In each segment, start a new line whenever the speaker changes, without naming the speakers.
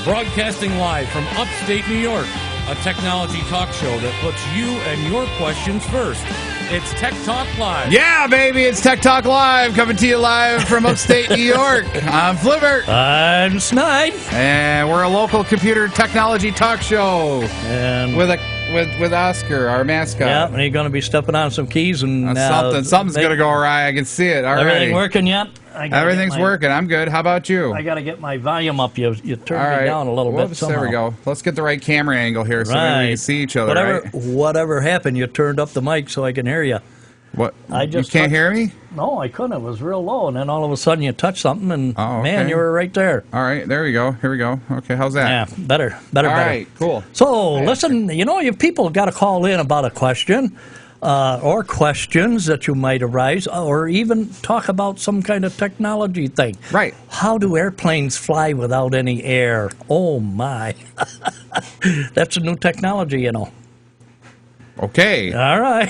Broadcasting live from upstate New York, a technology talk show that puts you and your questions first. It's Tech Talk Live.
Yeah, baby, it's Tech Talk Live, coming to you live from upstate New York. I'm Flivert.
I'm Snide.
And we're a local computer technology talk show.
And
with Oscar, our mascot.
Yeah, and he's going to be stepping on some keys. And
something's going to go awry. I can see it already.
Everything working yet?
Everything's working. I'm good. How about you?
I got to get my volume up. You turned me down a little bit somehow.
There we go. Let's get the right camera angle here so maybe we can see each other.
Whatever happened, you turned up the mic so I can hear you.
What? You can't hear me?
No, I couldn't. It was real low, and then all of a sudden you touched something, and man, you were right there.
All right, there we go. Here we go. Okay, how's that?
Yeah, better.
All right, cool.
So, listen, you people got to call in about a question or questions that you might arise, or even talk about some kind of technology thing.
Right.
How do airplanes fly without any air? Oh, my. That's a new technology, you know.
Okay.
All right.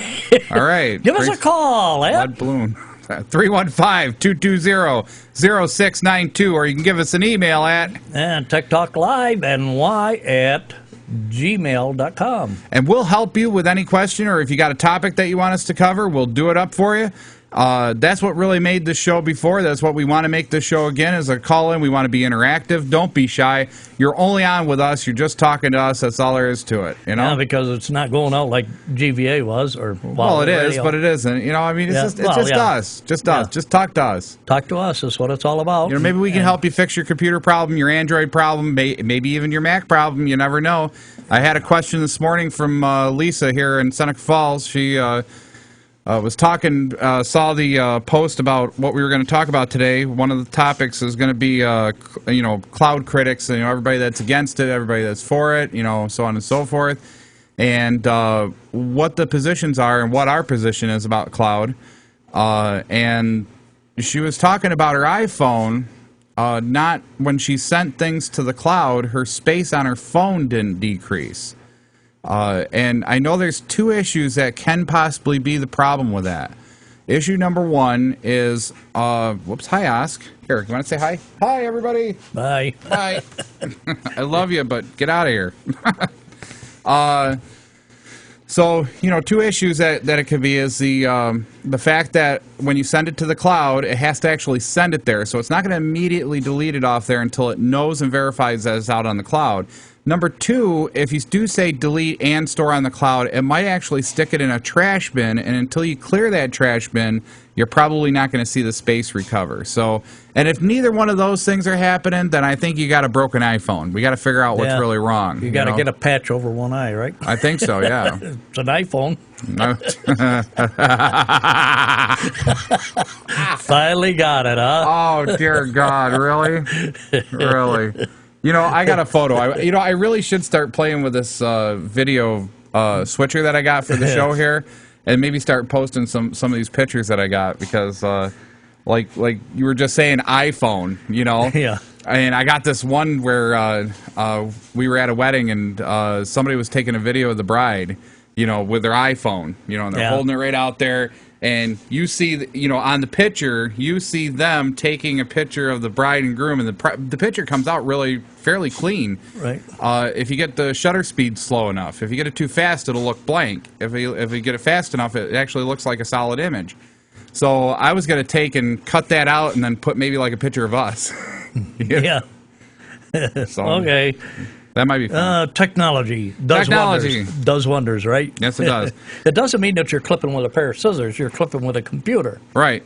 All right.
Give us a call,
Lead balloon. 315-220-0692, or you can give us an email at
TechTalkLive@gmail.com.
And we'll help you with any question, or if you got a topic that you want us to cover, we'll do it up for you. That's what really made this show before. That's what we want to make this show again, is a call-in. We want to be interactive. Don't be shy. You're only on with us. You're just talking to us. That's all there is to it. You know?
Yeah, because it's not going out like GVA was.
Well, it is, but it isn't. You know, I mean, it's just us. Just us. Just talk to us.
Talk to us is what it's all about.
You know, maybe we can help you fix your computer problem, your Android problem, maybe even your Mac problem. You never know. I had a question this morning from Lisa here in Seneca Falls. She was talking, saw the post about what we were going to talk about today. One of the topics is going to be, cloud critics, everybody that's against it, everybody that's for it, so on and so forth, and what the positions are and what our position is about cloud. And she was talking about her iPhone. Not when she sent things to the cloud, her space on her phone didn't decrease. And I know there's two issues that can possibly be the problem with that. Issue number one is, whoops, hi, Osk. Here, you want to say hi? Hi, everybody.
Bye.
Bye. I love you, but get out of here. So, two issues that it could be is the fact that when you send it to the cloud, it has to actually send it there. So it's not going to immediately delete it off there until it knows and verifies that it's out on the cloud. Number two, if you do say delete and store on the cloud, it might actually stick it in a trash bin, and until you clear that trash bin, you're probably not going to see the space recover. So, and if neither one of those things are happening, then I think you got a broken iPhone. We got to figure out what's really wrong.
You got to get a patch over one eye, right?
I think so, yeah.
It's an iPhone. Finally got it, huh?
Oh, dear God, really? Really? I got a photo. I really should start playing with this video switcher that I got for the show here, and maybe start posting some of these pictures that I got, because like you were just saying, iPhone,
Yeah.
And I got this one where we were at a wedding, and somebody was taking a video of the bride, with their iPhone, and they're holding it right out there. And you see, on the picture, you see them taking a picture of the bride and groom, and the picture comes out really fairly clean.
Right.
If you get the shutter speed slow enough, if you get it too fast, it'll look blank. If you get it fast enough, it actually looks like a solid image. So I was going to take and cut that out and then put maybe like a picture of us.
Yeah.
So,
okay.
That might be fun.
Technology does wonders, right?
Yes, it does.
It doesn't mean that you're clipping with a pair of scissors. You're clipping with a computer.
Right.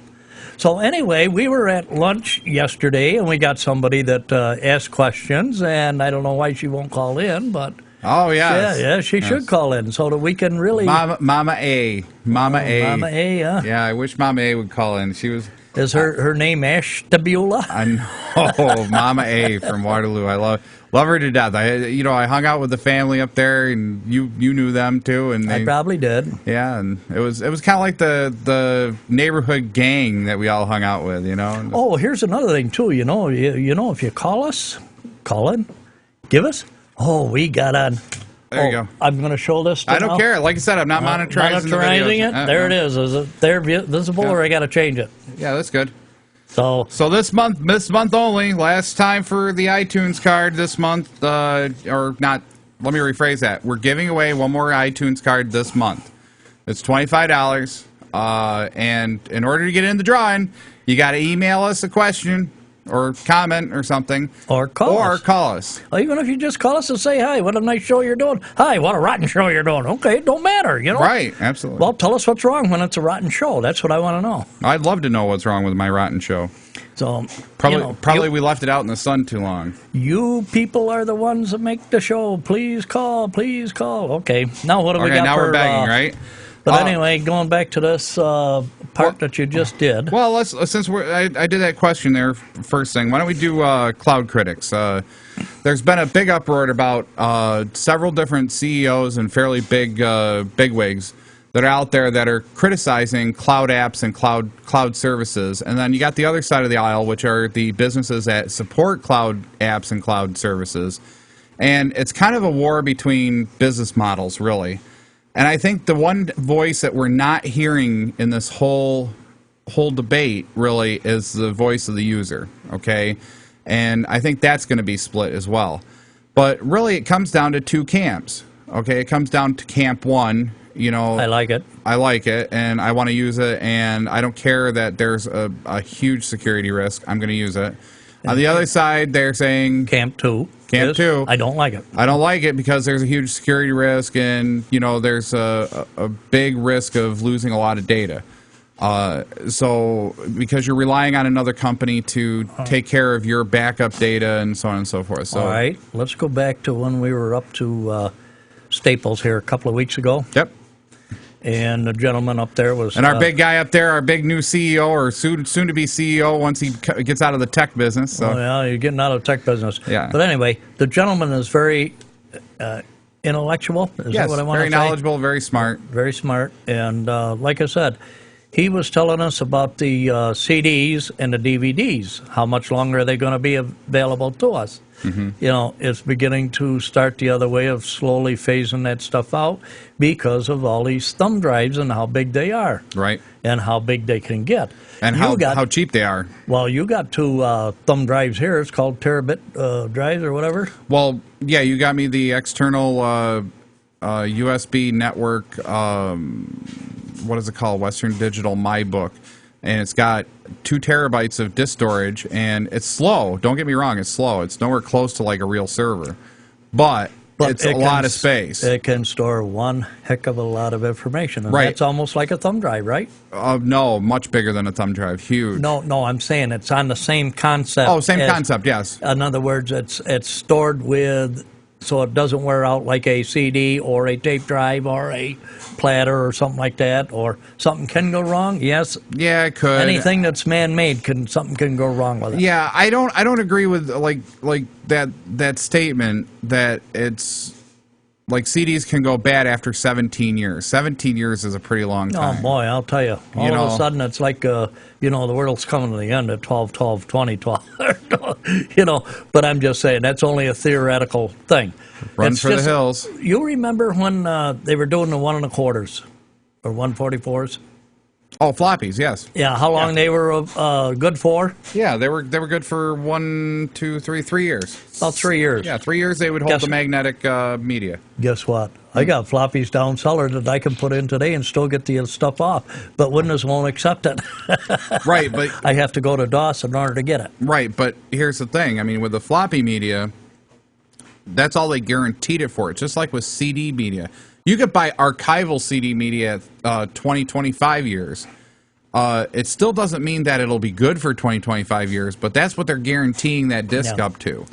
So anyway, we were at lunch yesterday, and we got somebody that asked questions, and I don't know why she won't call in, but...
Oh, yes.
Yeah, she should call in so that we can really...
Mama A. Mama A, huh? Yeah, I wish Mama A would call in. She was...
Is her name Ash Tabula?
I know, Mama A from Waterloo. I love her to death. I hung out with the family up there, and you knew them too, and
I probably did.
Yeah, and it was kind of like the neighborhood gang that we all hung out with,
Oh, here's another thing too. If you call in, give us. Oh, we got on.
There you go.
I'm going to show this.
I don't care. Like I said, I'm not monitoring
it. There it is. Is it there visible, or I got to change it?
Yeah, that's good. So this month only, last time for the iTunes card this month, or not, let me rephrase that. We're giving away one more iTunes card this month. It's $25, and in order to get in the drawing, you got to email us a question or comment or something.
Or call us.
Or
even if you just call us and say, hi, what a nice show you're doing. Hi, what a rotten show you're doing. Okay, it don't matter, you know?
Right, absolutely.
Well, tell us what's wrong when it's a rotten show. That's what I want to know.
I'd love to know what's wrong with my rotten show.
So
Probably we left it out in the sun too long.
You people are the ones that make the show. Please call, please call. Okay, now what do we got
now
for...
we're begging, right?
But anyway, going back to this part that you just did.
Well, since I did that question there first thing, why don't we do Cloud Critics? There's been a big uproar about several different CEOs and fairly bigwigs that are out there that are criticizing cloud apps and cloud services. And then you got the other side of the aisle, which are the businesses that support cloud apps and cloud services. And it's kind of a war between business models, really. And I think the one voice that we're not hearing in this whole debate, really, is the voice of the user, okay? And I think that's going to be split as well. But really, it comes down to two camps, okay? It comes down to camp one. You know,
I like it,
and I want to use it, and I don't care that there's a huge security risk. I'm going to use it. On the other side, they're saying
Camp 2. I don't like it.
I don't like it because there's a huge security risk, and you know there's a big risk of losing a lot of data. So because you're relying on another company to take care of your backup data and so on and so forth. So,
all right, let's go back to when we were up to Staples here a couple of weeks ago.
Yep.
And the gentleman up there was...
And our big guy up there, our big new CEO, or soon-to-be CEO once he gets out of the tech business. So.
Oh, yeah, you're getting out of the tech business.
Yeah.
But anyway, the gentleman is very intellectual. Is that what I want to say?
Very knowledgeable, very smart.
Very smart. And like I said, he was telling us about the CDs and the DVDs. How much longer are they going to be available to us? Mm-hmm. You know, it's beginning to start the other way of slowly phasing that stuff out because of all these thumb drives and how big they are.
Right.
And how big they can get.
And how cheap they are.
Well, you got two thumb drives here. It's called terabit drives or whatever.
Well, yeah, you got me the external USB network, what is it called? Western Digital MyBook. And it's got 2 terabytes of disk storage, and it's slow. Don't get me wrong, it's slow. It's nowhere close to like a real server. But it's a lot of space.
It can store one heck of a lot of information. And
right.
That's almost like a thumb drive, right?
No, much bigger than a thumb drive. Huge.
No, I'm saying it's on the same concept.
Oh, same concept, yes.
In other words, it's stored with... So it doesn't wear out like a CD or a tape drive or a platter or something like that, or something can go wrong. Yes.
Yeah, it could.
Anything that's man-made something can go wrong with it.
Yeah, I don't agree with like that statement that it's like CDs can go bad after 17 years. 17 years is a pretty long time.
Oh boy, I'll tell you. All of a sudden it's like the world's coming to the end at 12, 12, 20, 12. But I'm just saying that's only a theoretical thing.
Run for the hills.
You remember when they were doing the 1 1/4s or 144s?
Oh, floppies, yes.
Yeah, how long they were good for?
Yeah, they were good for 1, 2, 3 years.
About 3 years.
Yeah, 3 years they would hold the magnetic media.
Guess what? I got floppies down cellar that I can put in today and still get the stuff off, but Windows won't accept it.
Right, but
I have to go to DOS in order to get it.
Right, but here's the thing. I mean, with the floppy media, that's all they guaranteed it for. It's just like with CD media. You could buy archival CD media 20, 25 years. It still doesn't mean that it'll be good for 20, 25 years, but that's what they're guaranteeing that disc up to.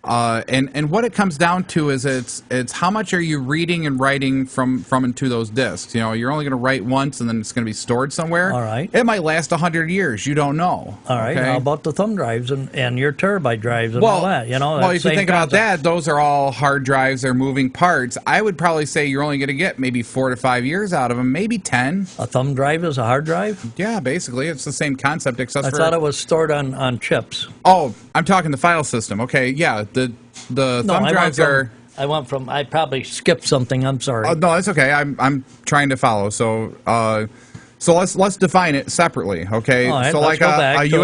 And what it comes down to is it's how much are you reading and writing from and to those discs. You know, you're only going to write once and then it's going to be stored somewhere.
All right.
It might last 100 years. You don't know.
All right.
Okay?
How about the thumb drives and your terabyte drives and all that? You know,
well, if you think about that, those are all hard drives. They're moving parts. I would probably say you're only going to get maybe 4 to 5 years out of them, maybe 10.
A thumb drive is a hard drive?
Yeah, basically. It's the same concept, except
I thought it was stored on chips.
Oh, I'm talking the file system. Okay, yeah. The thumb drives are...
I probably skipped something. I'm sorry.
No, it's okay. I'm trying to follow. So So let's define it separately, okay?
All right,
so
let's
like
go
a
back to-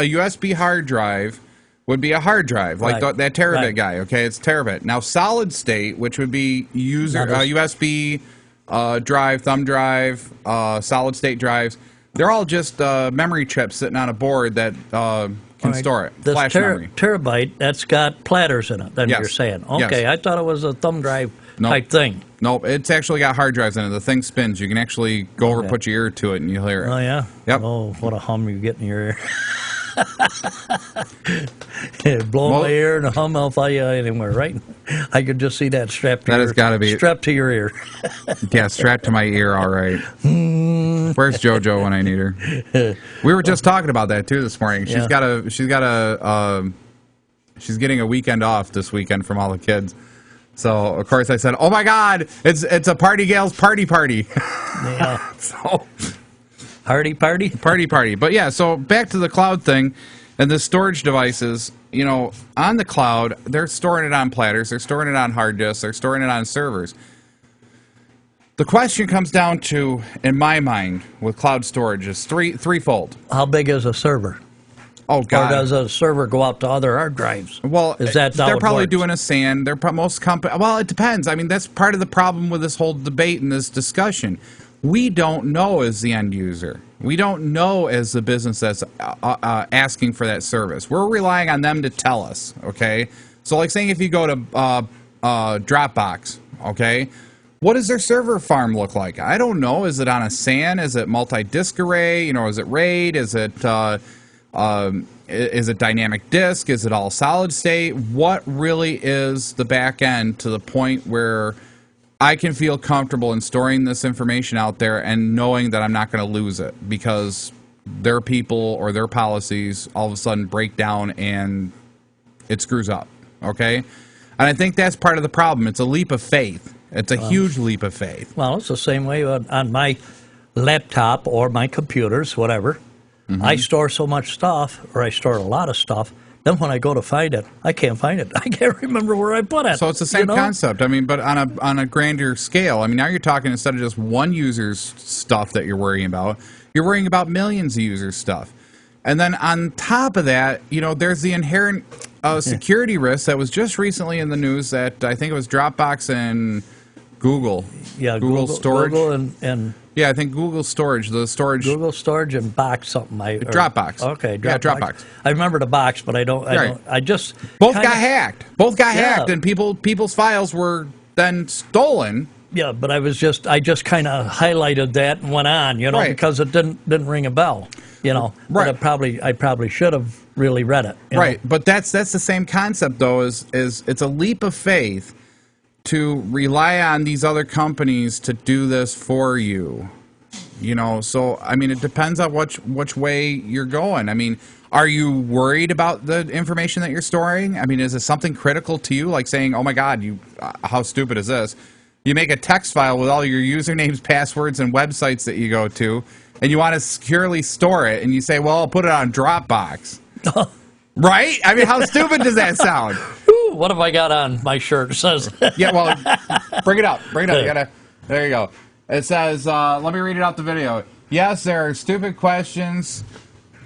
USB hard drive would be a hard drive, like
Right.
that terabit
Right.
guy, okay? It's terabit. Now solid state, which would be USB drive, thumb drive, solid state drives, they're all just memory chips sitting on a board that can store it.
This
Flash memory.
terabyte, that's got platters in it, then
Yes.
you're saying.
Yes.
Okay, I thought it was a thumb drive
Nope.
type thing.
Nope, it's actually got hard drives in it. The thing spins. You can actually go over,
Okay.
put your ear to it, and you'll hear it.
Oh, yeah?
Yep.
Oh, what a hum you get in your ear. Blow my ear and a hum, I'll fly you anywhere, right? I could just see that strapped to
That
your
has gotta be-
strapped to your ear.
Yeah, strapped to my ear, all right. Where's JoJo when I need her? We were just talking about that too this morning. She's getting a weekend off this weekend from all the kids. So of course I said, "Oh my God, it's a party gals party."
Yeah.
So
Party.
party. But yeah, so back to the cloud thing and the storage devices. You know, on the cloud, they're storing it on platters, they're storing it on hard disks, they're storing it on servers. The question comes down to, in my mind, with cloud storage, is threefold.
How big is a server?
Oh
Or
God!
does a server go out to other hard drives?
Well,
is that how
they're
it
probably
works?
doing a SAN. Most company. Well, it depends. I mean, that's part of the problem with this whole debate and this discussion. We don't know as the end user. We don't know as the business that's asking for that service. We're relying on them to tell us. Okay. So, like saying if you go to Dropbox, okay, what does their server farm look like? I don't know. Is it on a SAN? Is it multi-disk array? You know, is it RAID? Is it dynamic disk? Is it all solid state? What really is the back end to the point where I can feel comfortable in storing this information out there and knowing that I'm not going to lose it because their people or their policies all of a sudden break down and it screws up, okay? And I think that's part of the problem. It's a leap of faith. It's a huge leap of faith.
Well, it's the same way on my laptop or my computers, whatever.
Mm-hmm.
I store so much stuff, or I store a lot of stuff. Then when I go to find it, I can't find it. I can't remember where I put it.
So it's the same concept. I mean, but on a grander scale. I mean, now you're talking instead of just one user's stuff that you're worrying about millions of users' stuff. And then on top of that, you know, there's the inherent security risk that was just recently in the news that I think it was Dropbox and Google.
Yeah,
Google Storage.
Google and
Yeah, I think Google Storage, the storage.
Google Storage and Box something.
Dropbox.
Okay, Dropbox.
Yeah, Dropbox.
I remember the Box, but I don't. I just
both got hacked. Both got
Yeah.
hacked, and people's files were then stolen.
Yeah, but I just kind of highlighted that and went on, you know,
Right.
because it didn't ring a bell, you know.
Right.
But I probably should have really read it. you know.
Right, but that's the same concept though. Is it's a leap of faith to rely on these other companies to do this for you. You know, so I mean, it depends on which way you're going. I mean, are you worried about the information that you're storing? I mean, is it something critical to you, like saying, "Oh my God, how stupid is this?" You make a text file with all your usernames, passwords, and websites that you go to, and you want to securely store it, and you say, "Well, I'll put it on Dropbox." Right? I mean, how stupid does that sound?
Ooh, what have I got on my shirt? It says.
Yeah, well, bring it up. You gotta. There you go. It says, let me read it out the video. Yes, there are stupid questions.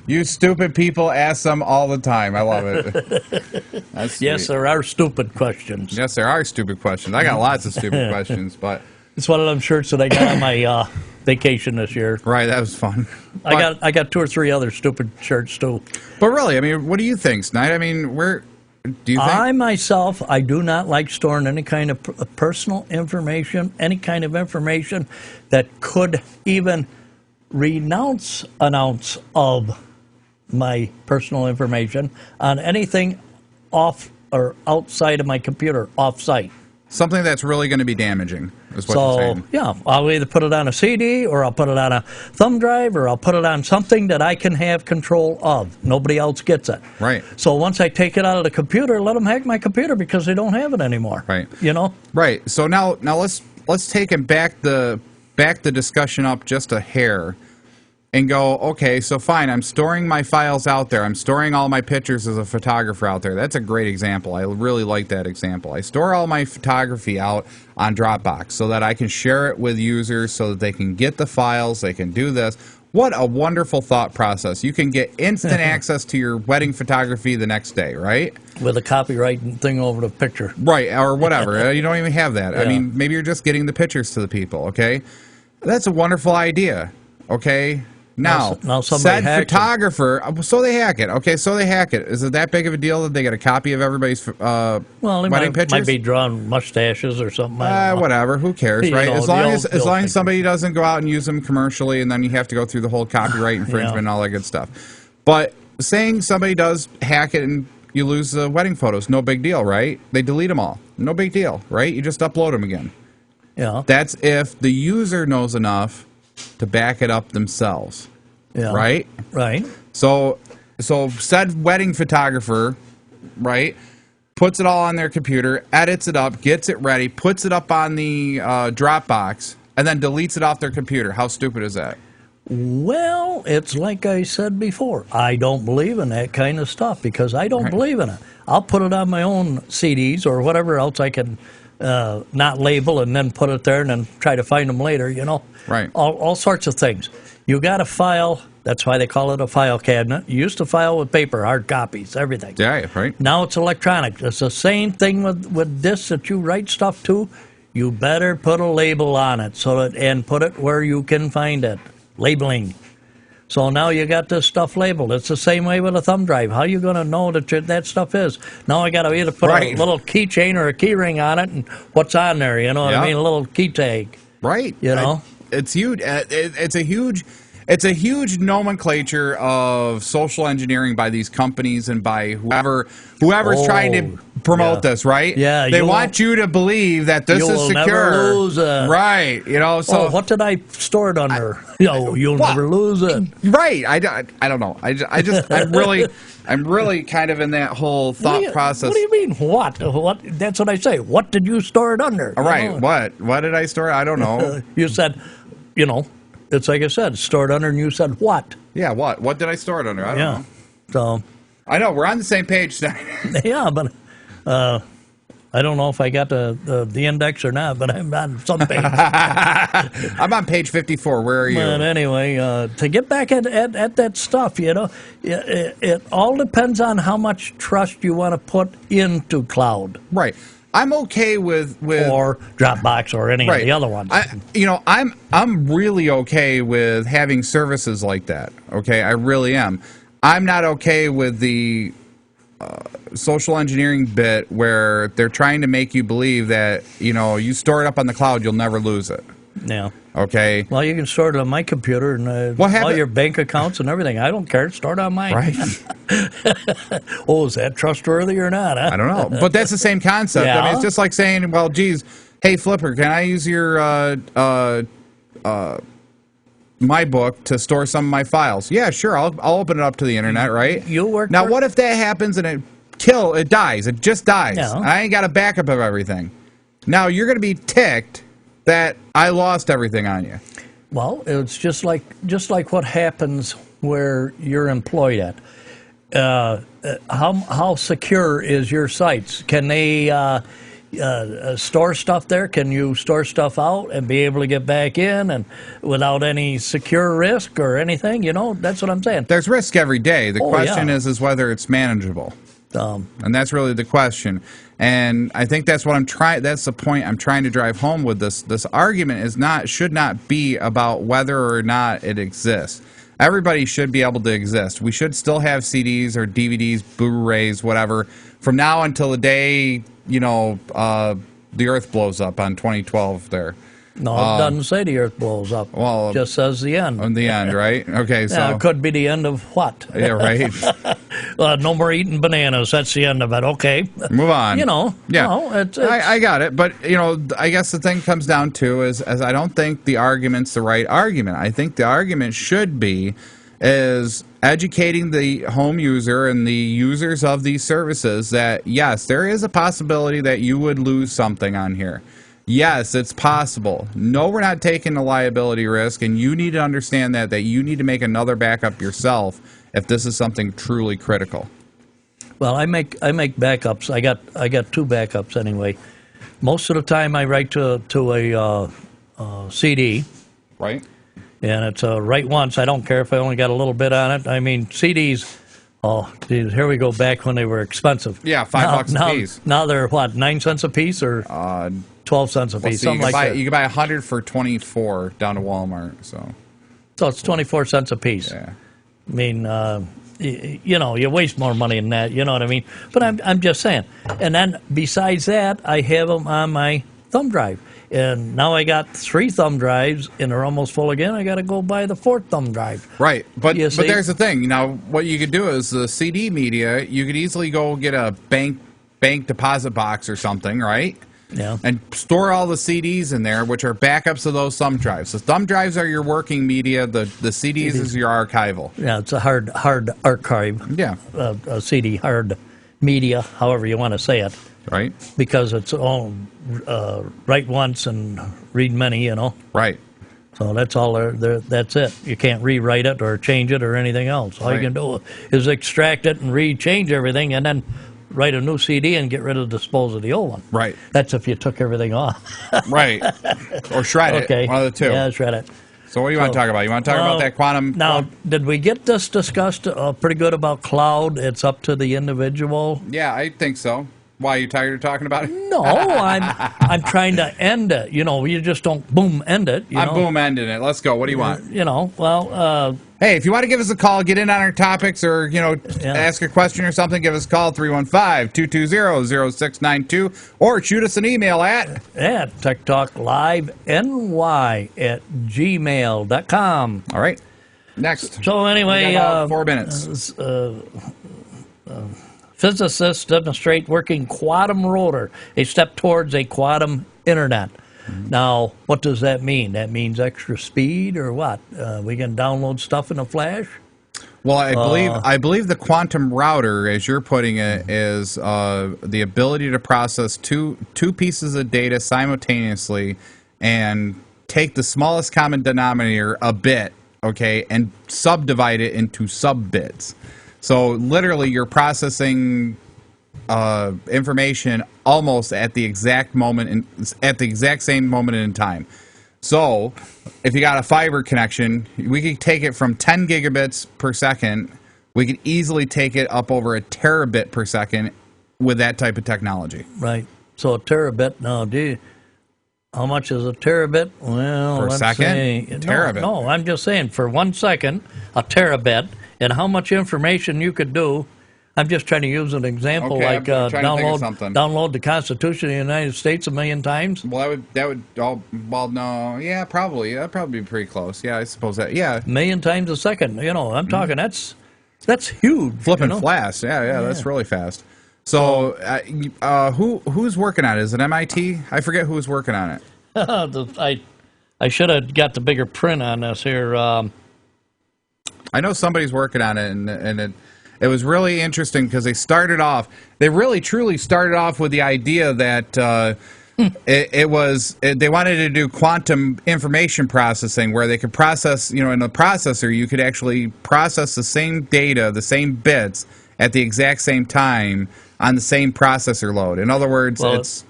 You stupid people ask them all the time. I love it. That's
Yes,
sweet.
there are stupid questions.
Yes, there are stupid questions. I got lots of stupid questions, but
It's one of them shirts that I got on my vacation this year.
right, that was fun.
I got 2 or 3 other stupid shirts too.
But really, I mean, what do you think, Snight? I mean, do you think?
I myself, I do not like storing any kind of personal information, any kind of information that could even renounce an ounce of my personal information on anything off or outside of my computer, off-site.
Something that's really going to be damaging, is what you're
So,
saying.
yeah, I'll either put it on a CD or I'll put it on a thumb drive or I'll put it on something that I can have control of. Nobody else gets it.
Right.
So once I take it out of the computer, let them hack my computer because they don't have it anymore.
Right.
You know?
Right. So now let's take and back the discussion up just a hair. and go, okay, so fine, I'm storing my files out there. I'm storing all my pictures as a photographer out there. That's a great example. I really like that example. I store all my photography out on Dropbox so that I can share it with users so that they can get the files, they can do this. What a wonderful thought process. You can get instant access to your wedding photography the next day, right?
With a copyright thing over the picture.
Right, or whatever. You don't even have that. I
Yeah.
mean, maybe you're just getting the pictures to the people, okay? That's a wonderful idea, okay? Now
somebody
said
hacked
photographer, so they hack it. Okay, so they hack it. Is it that big of a deal that they get a copy of everybody's
Well, they
wedding
might
pictures?
be drawing mustaches or something. I don't know.
Whatever. Who cares,
You
right?
know,
As
the
long
old-
as
the old
somebody doesn't go out and use them commercially, and then you have to go through the whole copyright infringement and all that good stuff. But saying somebody does hack it and you lose the wedding photos, no big deal, right? They delete them all, no big deal, right? You just upload them again.
Yeah.
That's if the user knows enough to back it up themselves.
Yeah.
Right?
Right.
So said wedding photographer, right, puts it all on their computer, edits it up, gets it ready, puts it up on the Dropbox, and then deletes it off their computer. How stupid is that?
Well, it's like I said before. I don't believe in that kind of stuff because I don't believe in it. I'll put it on my own CDs or whatever else I can not label and then put it there and then try to find them later, you know.
Right.
All sorts of things. You got a file. That's why they call it a file cabinet. You used to file with paper, hard copies, everything.
Yeah, right.
Now it's electronic. It's the same thing with discs that you write stuff to. You better put a label on it and put it where you can find it. Labeling. So now you got this stuff labeled. It's the same way with a thumb drive. How are you going to know that stuff is? Now I got to either put a little keychain or a key ring on it and what's on there, you know what I mean? A little key tag.
Right.
You know?
It's huge. It's a huge nomenclature of social engineering by these companies and by whoever's trying to promote this, right?
Yeah,
they want you to believe that this is secure.
Never lose it.
Right. You know. So
what did I store it under? You'll never lose it.
Right. I don't know. I'm really kind of in that whole thought process.
What do you mean? What? That's what I say. What did you store it under?
All right. What did I store? I don't know.
You said, it's like I said, stored under, and you said what?
Yeah, what? What did I store it under? I don't know.
So
I know we're on the same page.
Yeah, but I don't know if I got the index or not, but I'm on some page.
I'm on page 54. Where are you?
But anyway, to get back at that stuff, it all depends on how much trust you want to put into cloud.
Right. I'm okay with
or Dropbox or any of the other ones.
I'm really okay with having services like that. Okay, I really am. I'm not okay with the social engineering bit where they're trying to make you believe that you store it up on the cloud, you'll never lose it.
Yeah.
Okay.
Well, you can store it on my computer and all your bank accounts and everything. I don't care. Store it on mine.
Right.
Is that trustworthy or not? Huh?
I don't know. But that's the same concept.
Yeah.
I mean, it's just like saying, well, geez, hey, Flipper, can I use your my book to store some of my files? Yeah, sure. I'll open it up to the internet, right?
You work
now. What if that happens and it dies? It just dies.
Yeah.
I ain't got a backup of everything. Now you're going to be ticked that I lost everything on you.
Well, it's just like what happens where you're employed at. How secure is your sites? Can they store stuff there? Can you store stuff out and be able to get back in and without any secure risk or anything? That's what I'm saying.
There's risk every day. The question is whether it's manageable. And that's really the question. And I think that's what that's the point I'm trying to drive home with this. This argument should not be about whether or not it exists. Everybody should be able to exist. We should still have CDs or DVDs, Blu-rays, whatever, from now until the day, the Earth blows up on 2012 there.
No, it doesn't say the Earth blows up. Well, it just says the end.
On the end, right? Okay, so
it could be the end of what?
Yeah, right.
No more eating bananas. That's the end of it. Okay,
move on.
Yeah,
no, I got it. But I guess the thing comes down to is I don't think the argument's the right argument. I think the argument should be is educating the home user and the users of these services that yes, there is a possibility that you would lose something on here. Yes, it's possible. No, we're not taking a liability risk, and you need to understand that you need to make another backup yourself if this is something truly critical.
Well, I make backups. I got 2 backups anyway. Most of the time, I write to a CD,
Right?
and it's write once. I don't care if I only got a little bit on it. I mean, CDs. Oh, geez, here we go back when they were expensive.
Yeah, $5 a piece.
Now they're what, 9 cents a piece or 12 cents a piece, something like that.
You can buy 100 for $24 down to Walmart. So
it's 24 cents a piece.
yeah,
I mean, you waste more money than that. You know what I mean? But I'm just saying. And then besides that, I have them on my thumb drive. And now I got 3 thumb drives, and they're almost full again. I got to go buy the 4th thumb drive.
right. But
You see?
there's the thing. Now, what you could do is the CD media. You could easily go get a bank deposit box or something, right?
Yeah.
And store all the CDs in there, which are backups of those thumb drives. The thumb drives are your working media. The CDs is your archival.
Yeah, it's a hard archive.
Yeah.
A CD, hard media, however you want to say it.
Right.
Because it's all write once and read many,
Right.
So that's all that's it. You can't rewrite it or change it or anything else. All
Right.
you can do is extract it and change everything, and then write a new CD and get rid of, dispose of the old one.
Right.
That's if you took everything off.
Right. Or shred
Okay.
it. One of the two.
Yeah, shred it.
So what do you want to talk about? You want to talk about that quantum?
Now, did we get this discussed pretty good about cloud? It's up to the individual.
Yeah, I think so. Why, you tired of talking about it?
No, I'm trying to end it. You just don't boom end it.
I'm boom ending it. Let's go. What do you want? Hey, if you want to give us a call, get in on our topics, or ask a question or something, give us a call 315-220-0692, or shoot us an email at
techtalklive@gmail.com.
All right. Next.
So anyway,
we got about 4 minutes.
Physicists demonstrate working quantum rotor, a step towards a quantum internet. Now, what does that mean? That means extra speed, or what? We can download stuff in a flash?
Well, I believe the quantum router, as you're putting it, is the ability to process two pieces of data simultaneously and take the smallest common denominator, a bit, okay, and subdivide it into sub-bits. So literally, you're processing information almost at the exact same moment in time. So, if you got a fiber connection, we could take it from 10 gigabits per second. We could easily take it up over a terabit per second with that type of technology.
Right. So a terabit. Now, how much is a terabit? Well,
Per
let's
second?
say,
Terabit.
No, I'm just saying for 1 second, a terabit, and how much information you could do. I'm just trying to use an example,
Okay,
like
I'm trying to think of something.
download the Constitution of the United States 1,000,000 times.
Well, no, yeah, probably. That'd probably be pretty close. Yeah, I suppose that. Yeah,
1,000,000 times a second. I'm talking. That's huge.
flipping fast. Yeah, that's really fast. So, who's working on it? Is it MIT? I forget who's working on it.
I should have got the bigger print on this here.
I know somebody's working on it, and it was really interesting because they really truly started off with the idea that they wanted to do quantum information processing, where they could process, in a processor, you could actually process the same data, the same bits at the exact same time on the same processor load. In other words, it's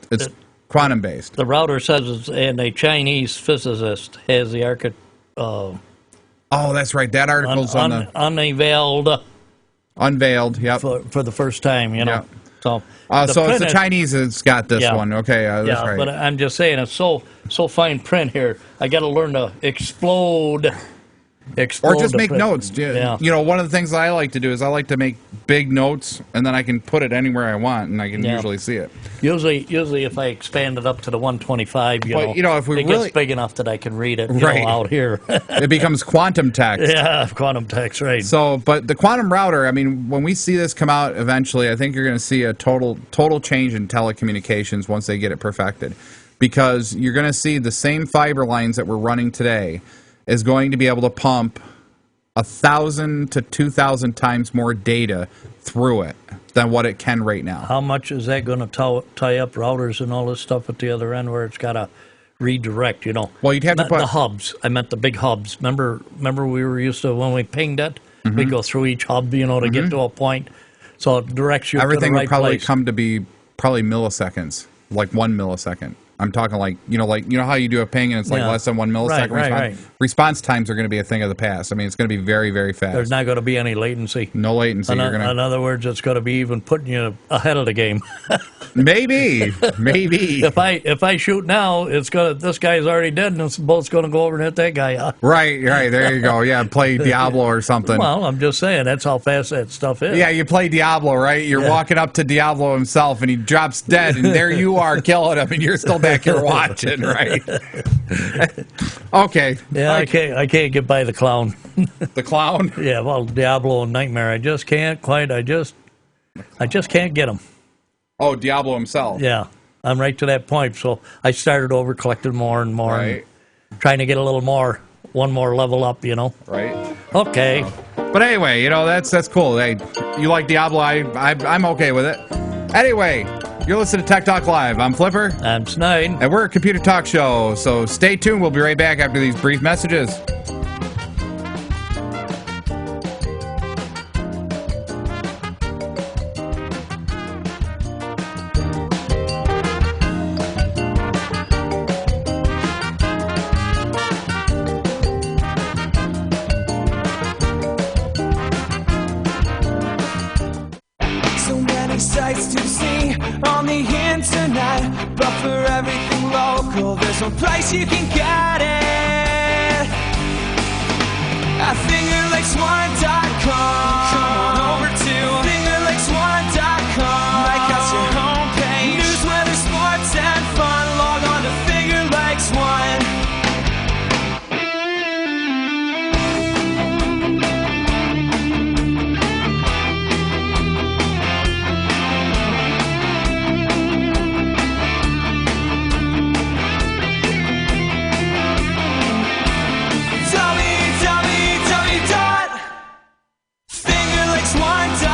quantum based.
The router says, and a Chinese physicist has the
Oh, that's right. That article's unveiled. Yep.
For the first time,
Yep.
So
it's the Chinese that's got this one. Okay, that's right.
But I'm just saying, it's so fine print here. I got to learn to explode
Or just make
print.
notes.
Yeah.
One of the things that I like to do is I like to make big notes, and then I can put it anywhere I want, and I can usually see it.
Usually, if I expand it up to the 125,
if we
it
really
gets big enough that I can read it out here.
It becomes quantum text.
Yeah, quantum text, right.
So, but the quantum router, when we see this come out eventually, I think you're going to see a total change in telecommunications once they get it perfected. Because you're going to see the same fiber lines that we're running today is going to be able to pump 1,000 to 2,000 times more data through it than what it can right now.
How much is that going to tie up routers and all this stuff at the other end where it's got to redirect, you know?
Well, you'd have to
Not
put
the hubs. I meant the big hubs. Remember we were used to, when we pinged it, we'd go through each hub, you know, to get to a point. So it directs you
everything
to the right
would probably
place.
come to be probably milliseconds, like 1 millisecond. I'm talking like you know how you do a ping and it's like
Yeah.
less than 1 millisecond response.
Right.
Response times are going to be a thing of the past. I mean, it's going to be very, very fast.
There's not going to be any latency.
No latency.
In
You're gonna
other words, it's going to be even putting you ahead of the game.
maybe.
If I shoot now, it's gonna. This guy's already dead, and this boat's going to go over and hit that guy.
Right. There you go. Yeah, play Diablo or something.
Well, I'm just saying that's how fast that stuff is.
Yeah, you play Diablo, right? You're walking up to Diablo himself, and he drops dead, and there you are killing him, and you're still back here watching, right? Okay.
Yeah, I can't get by the clown.
The clown?
Yeah, well, Diablo and Nightmare, I just can't quite. I just can't get him.
Oh, Diablo himself.
Yeah, I'm right to that point. So I started over collecting more and more,
Right.
and trying to get a little more, one more level up, you know.
Right.
Okay.
But anyway, you know, that's cool. Hey, you like Diablo? I'm okay with it. Anyway, you're listening to Tech Talk Live. I'm Flipper.
I'm Snide.
And we're a computer talk show, so stay tuned. We'll be right back after these brief messages.
So many sights to see on the internet, but for everything local, there's one place you can get it. At fingerlakes1.com. Come on over to fingerlakes1.com. Like us your homepage. News, weather, sports, and fun. Log on to Finger Lakes One.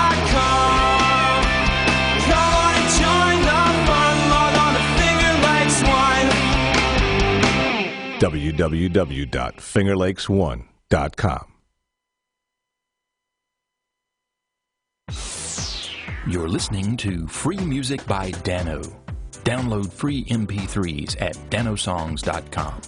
www.fingerlakes1.com. Come on and join the fun. Log on to Finger Lakes One.
www.fingerlakes1.com.
You're listening to Free Music by Dano. Download free MP3s at danosongs.com.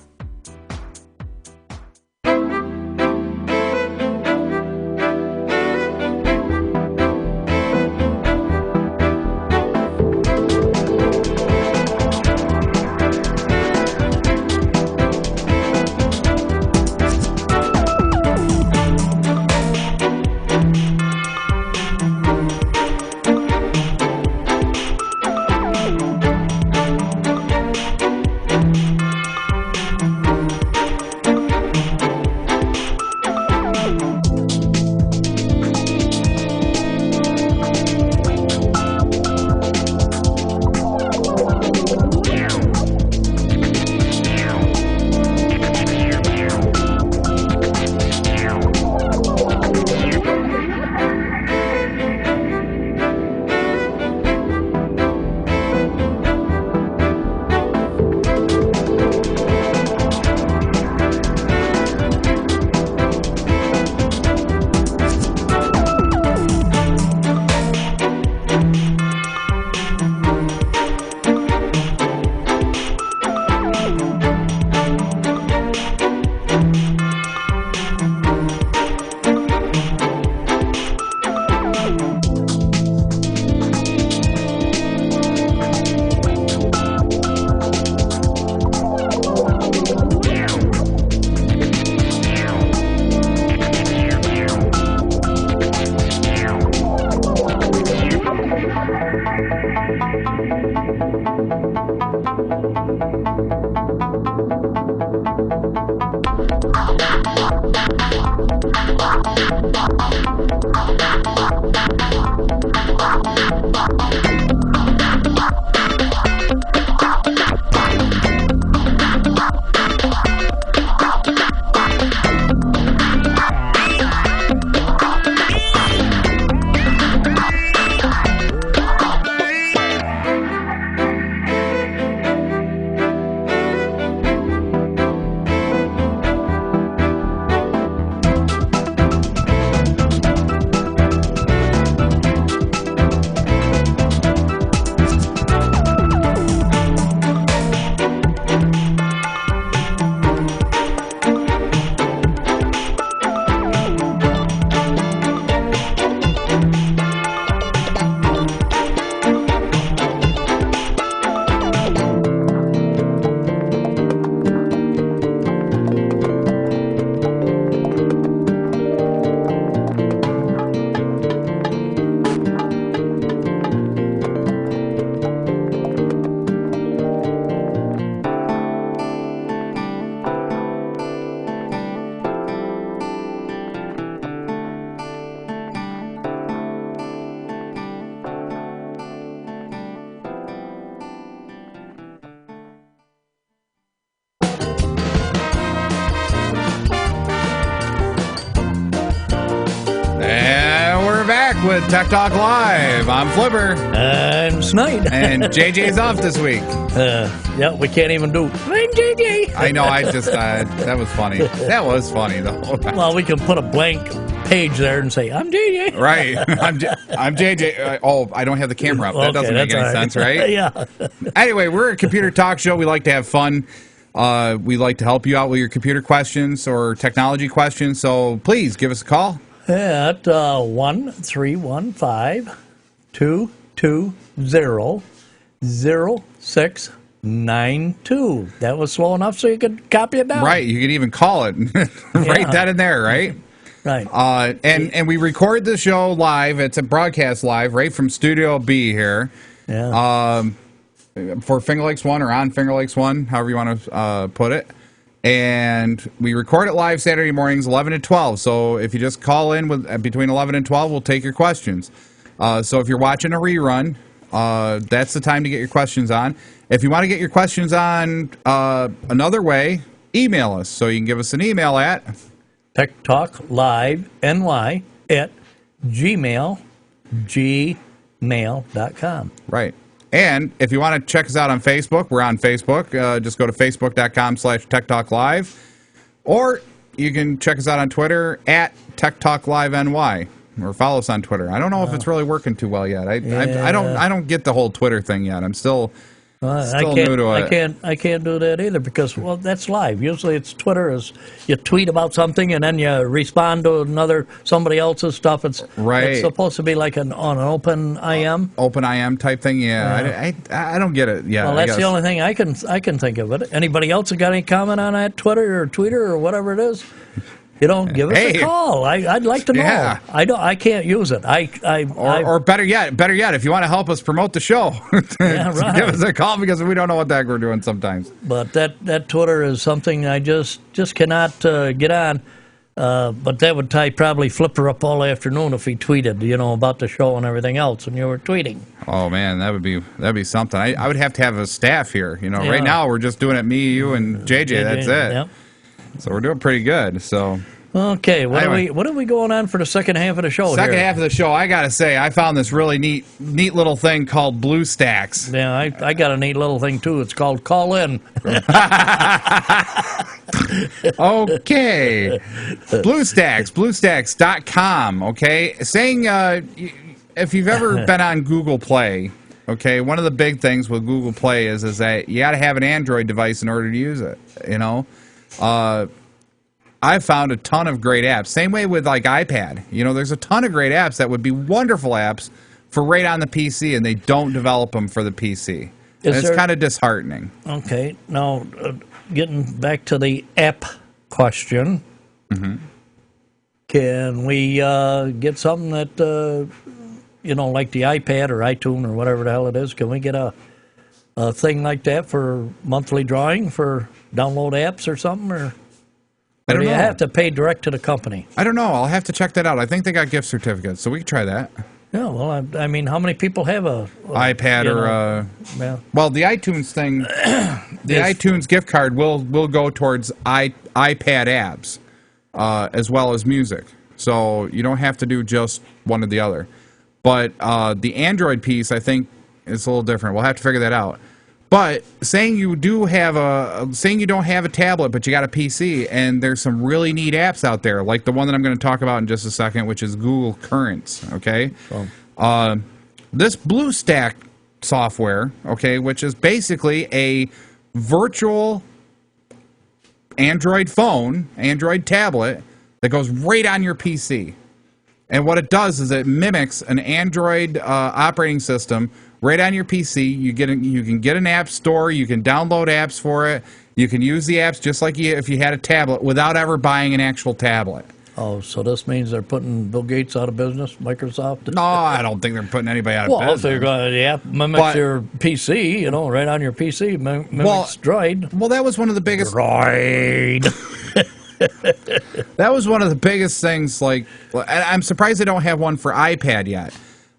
with Tech Talk Live. I'm Flipper.
And Snipe.
And JJ's off this week.
Yeah, we can't even do. I'm JJ.
I know. I just that was funny. That was funny though.
Well, we can put a blank page there and say I'm JJ.
Right. I'm JJ. I don't have the camera up. That
Okay,
doesn't make any sense, right?
Yeah.
Anyway, we're a computer talk show. We like to have fun. We like to help you out with your computer questions or technology questions. So please give us a call.
At 1-315-220-0692. That was slow enough so you could copy it down.
Right. You could even call it right that in there, right?
Right.
And we record the show live. It's a broadcast live right from Studio B here.
Yeah.
For Finger Lakes 1 or on Finger Lakes 1, however you want to put it. And we record it live Saturday mornings, 11 to 12. So if you just call in between 11 and 12, we'll take your questions. So if you're watching a rerun, that's the time to get your questions on. If you want to get your questions on another way, email us. So you can give us an email at
TechTalkLiveNY@gmail.com.
Right. And if you want to check us out on Facebook, we're on Facebook. Just go to facebook.com/TechTalkLive. Or you can check us out on Twitter at TechTalkLiveNY. Or follow us on Twitter. I don't know if it's really working too well yet. I don't get the whole Twitter thing yet. I'm still new to it.
I can't do that either because, well, that's live. Usually it's Twitter is you tweet about something and then you respond to somebody else's stuff. It's supposed to be like on an open IM.
Open IM type thing, yeah. I don't get it. Yeah.
Well, that's the only thing I can think of it. Anybody else got any comment on that Twitter or Tweeter or whatever it is? You don't give us a call. I'd like to know.
Yeah.
I can't use it.
Or better yet, if you want to help us promote the show,
yeah, right.
give us a call because we don't know what the heck we're doing sometimes.
But that Twitter is something I just cannot get on. But that would probably Flipper up all afternoon if he tweeted, about the show and everything else, and you were tweeting.
Oh man, that'd be something. I would have to have a staff here. Right now we're just doing it, me, you, and JJ. That's it.
Yep.
So we're doing pretty good. So
okay, what are we going on for the second half of the show?
Second half of the show, I gotta say, I found this really neat little thing called BlueStacks.
Yeah, I got a neat little thing too. It's called Call In.
Okay, BlueStacks, BlueStacks.com. Okay, if you've ever been on Google Play, okay, one of the big things with Google Play is that you got to have an Android device in order to use it. I've found a ton of great apps. Same way with like iPad. There's a ton of great apps that would be wonderful apps for right on the PC, and they don't develop them for the PC. It's kind of disheartening.
Okay, now getting back to the app question, can we get something that like the iPad or iTunes or whatever the hell it is? Can we get a thing like that for monthly drawing for download apps or something, or do you have to pay direct to the company? I
don't know. I'll have to check that out. I think they got gift certificates, so we can try that.
Yeah, well, I mean, how many people have a
iPad well, the iTunes thing, the iTunes gift card will go towards iPad apps as well as music, so you don't have to do just one or the other. But the Android piece, I think, is a little different. We'll have to figure that out. But saying you don't have a tablet, but you got a PC, and there's some really neat apps out there, like the one that I'm going to talk about in just a second, which is Google Currents. Okay, this BlueStack software, okay, which is basically a virtual Android phone, Android tablet that goes right on your PC. And what it does is it mimics an Android operating system right on your PC. You can get an app store. You can download apps for it. You can use the apps just like if you had a tablet without ever buying an actual tablet.
Oh, so this means they're putting Bill Gates out of business, Microsoft?
No, I don't think they're putting anybody out of business.
Well, if they're going to mimics your PC, right on your PC, mimics Droid.
Well, that was one of the biggest...
Droid.
That was one of the biggest things, I'm surprised they don't have one for iPad yet.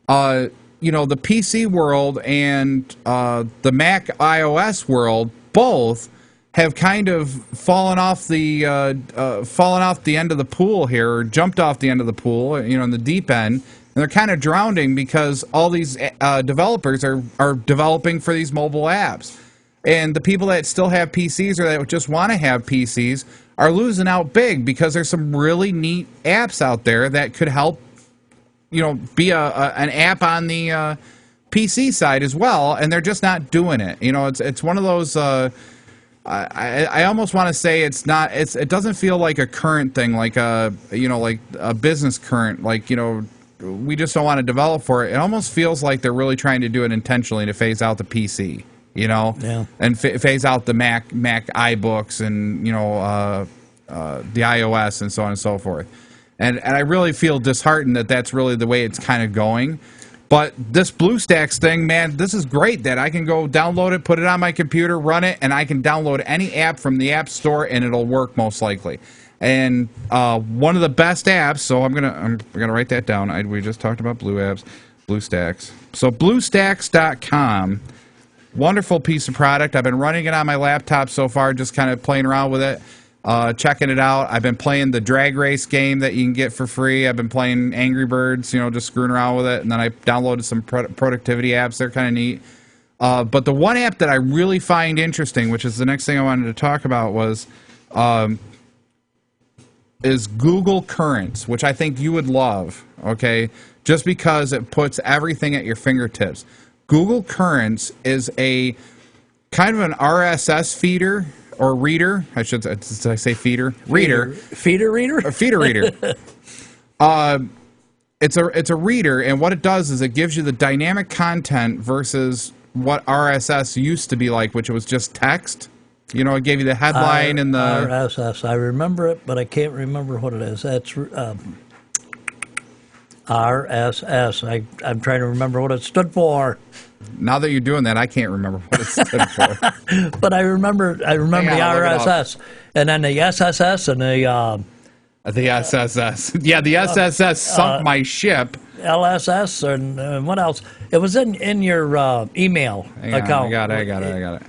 The PC world and the Mac iOS world both have kind of fallen off the end of the pool here, or jumped off the end of the pool, in the deep end, And they're kind of drowning because all these developers are developing for these mobile apps. And the people that still have PCs or that just want to have PCs are losing out big because there's some really neat apps out there that could help, be an app on the PC side as well, and they're just not doing it. It's one of those. I almost want to say it's not. It doesn't feel like a current thing, like like a business current. We just don't want to develop for it. It almost feels like they're really trying to do it intentionally to phase out the PC. And phase out the Mac iBooks and the iOS and so on and so forth. And I really feel disheartened that that's really the way it's kind of going. But this BlueStacks thing, man, this is great that I can go download it, put it on my computer, run it, and I can download any app from the App Store and it'll work most likely. And one of the best apps, so I'm gonna write that down. We just talked about BlueStacks. So BlueStacks.com. Wonderful piece of product. I've been running it on my laptop so far, just kind of playing around with it, checking it out. I've been playing the drag race game that you can get for free. I've been playing Angry Birds, just screwing around with it. And then I downloaded some productivity apps. They're kind of neat. But the one app that I really find interesting, which is the next thing I wanted to talk about, is Google Currents, which I think you would love, okay, just because it puts everything at your fingertips. Google Currents is a kind of an RSS feeder or reader. Did I say feeder? Reader.
Feeder reader?
A feeder reader. It's a reader, and what it does is it gives you the dynamic content versus what RSS used to be like, which was just text. It gave you the headline and the
RSS. I remember it, but I can't remember what it is. That's RSS. I'm trying to remember what it stood for.
Now that you're doing that, I can't remember what it stood for.
But I remember the RSS, and then the SSS and
the SSS. Yeah, the SSS sunk my ship.
LSS and what else? It was in your email account.
I got it.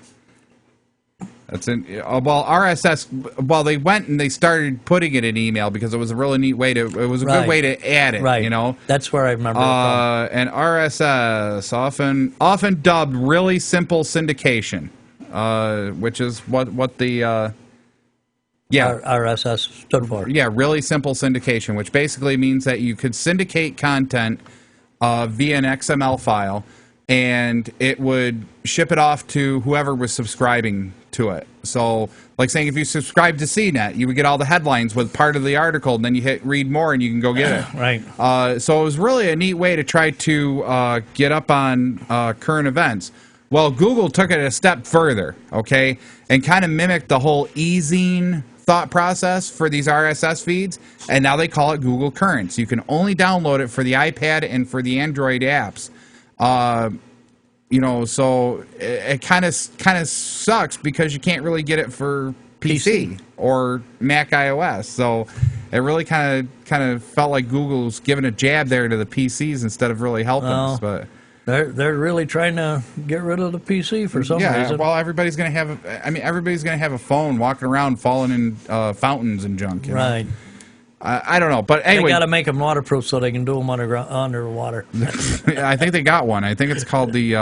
That's in. Well, RSS. Well, they went and they started putting it in email because it was a really neat way to. It was a good way to add it.
Right. That's where I remember it from.
And RSS, often dubbed really simple syndication, which is what the
RSS stood for.
Yeah, really simple syndication, which basically means that you could syndicate content via an XML file, and it would ship it off to whoever was subscribing to it. So, like saying if you subscribe to CNET, you would get all the headlines with part of the article, and then you hit read more, and you can go get it.
Right.
So it was really a neat way to try to get up on current events. Well, Google took it a step further, okay, and kind of mimicked the whole easing thought process for these RSS feeds, and now they call it Google Currents. You can only download it for the iPad and for the Android apps. So it kind of sucks because you can't really get it for PC or Mac iOS. So it really kind of felt like Google's giving a jab there to the PCs instead of really helping us. But
they're really trying to get rid of the PC for some reason.
Yeah, well, everybody's gonna have a phone walking around falling in fountains and junk.
Right.
I don't know, but anyway,
they got to make them waterproof so they can do them underwater.
I think they got one. I think it's called the.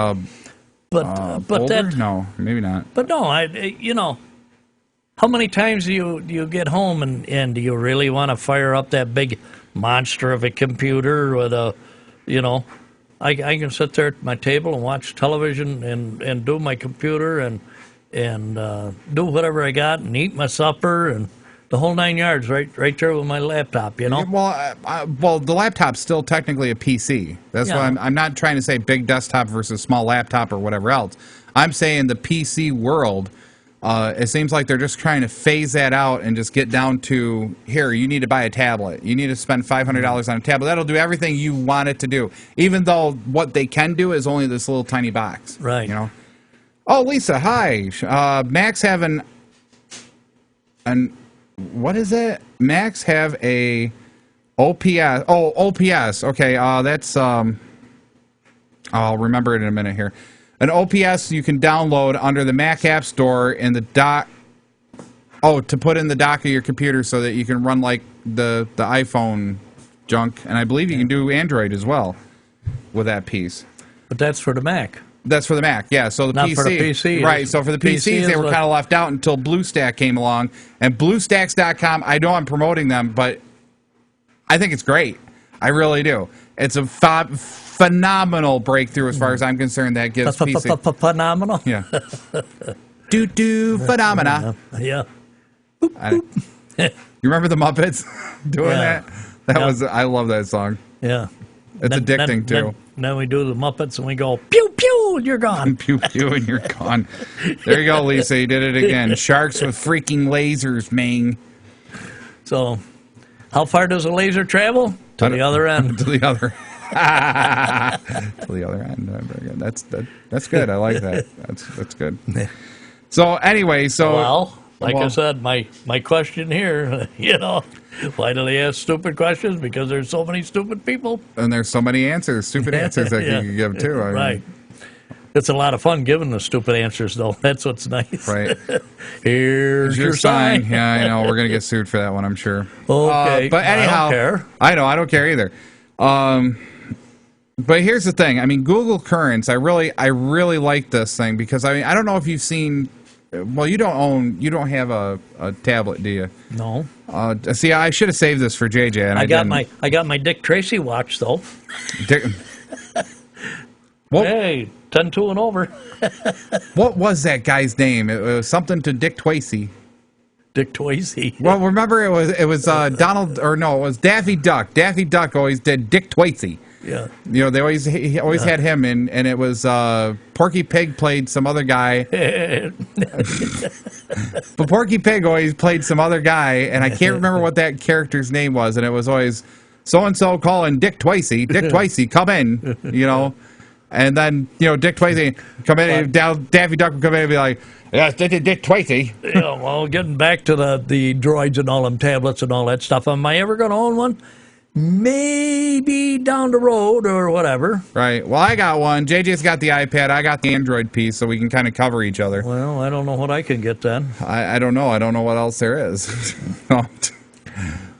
But
Boulder?
that
No, maybe not.
But no, how many times do you get home and do you really want to fire up that big monster of a computer with a, I can sit there at my table and watch television and do my computer and do whatever I got and eat my supper and the whole 9 yards right there with my laptop,
Well, the laptop's still technically a PC. That's why I'm not trying to say big desktop versus small laptop or whatever else. I'm saying the PC world, it seems like they're just trying to phase that out and just get down to, here, you need to buy a tablet. You need to spend $500 on a tablet. That'll do everything you want it to do, even though what they can do is only this little tiny box.
Right.
Oh, Lisa, hi. Macs have what is it? Macs have a OPS. Oh, OPS. Okay, that's I'll remember it in a minute here. An OPS you can download under the Mac App Store in the dock. Oh, to put in the dock of your computer so that you can run like the iPhone junk, and I believe you can do Android as well with that piece.
But that's for the Mac.
That's for the Mac, yeah. So the
Not
PC,
for the PC.
right? So for the PCs, they were kind of left out until BlueStack came along, and BlueStacks.com. I know I'm promoting them, but I think it's great. I really do. It's a phenomenal breakthrough as far as I'm concerned. That gives PC
phenomenal.
Yeah. Do phenomena.
Yeah.
You remember the Muppets doing that? That was. I love that song.
Yeah.
It's addicting too.
Then we do the Muppets and we go pew pew and you're gone.
Pew pew and you're gone. There you go, Lisa. You did it again. Sharks with freaking lasers, man.
So, how far does a laser travel? To the other end.
To the other. To the other end. Very good. That's good. I like that. That's good. So anyway,
well, I said, my question here, why do they ask stupid questions? Because there's so many stupid people.
And there's so many answers, stupid answers that you can give too.
Right. It's a lot of fun giving the stupid answers, though. That's what's nice.
Right.
Here's your sign.
Yeah, I know. We're going to get sued for that one, I'm sure.
Okay.
But anyhow,
I don't care.
I know. I don't care either. But here's the thing. I mean, Google Currents, I really like this thing because, I don't know if you've seen... Well, you don't have a tablet, do you?
No.
See, I should have saved this for JJ, and
I got my Dick Tracy watch though. Hey, 10-2 and over.
What was that guy's name? It was something to Dick Tracy.
Dick Tracy.
Well, remember it was Donald, or no, it was Daffy Duck. Daffy Duck always did Dick Tracy.
Yeah.
They he always had him in, and it was Porky Pig played some other guy. But Porky Pig always played some other guy, and I can't remember what that character's name was, and it was always so-and-so calling Dick Tracy. Dick Tracy, come in, And then, Dick Tracy come in, and Daffy Duck would come in and be like, yes, Dick Tracy.
Yeah, well, getting back to the droids and all them tablets and all that stuff, am I ever going to own one? Maybe down the road or whatever.
Right. Well, I got one. JJ's got the iPad. I got the Android piece, so we can kind of cover each other.
Well, I don't know what I can get then.
I don't know. I don't know what else there is. But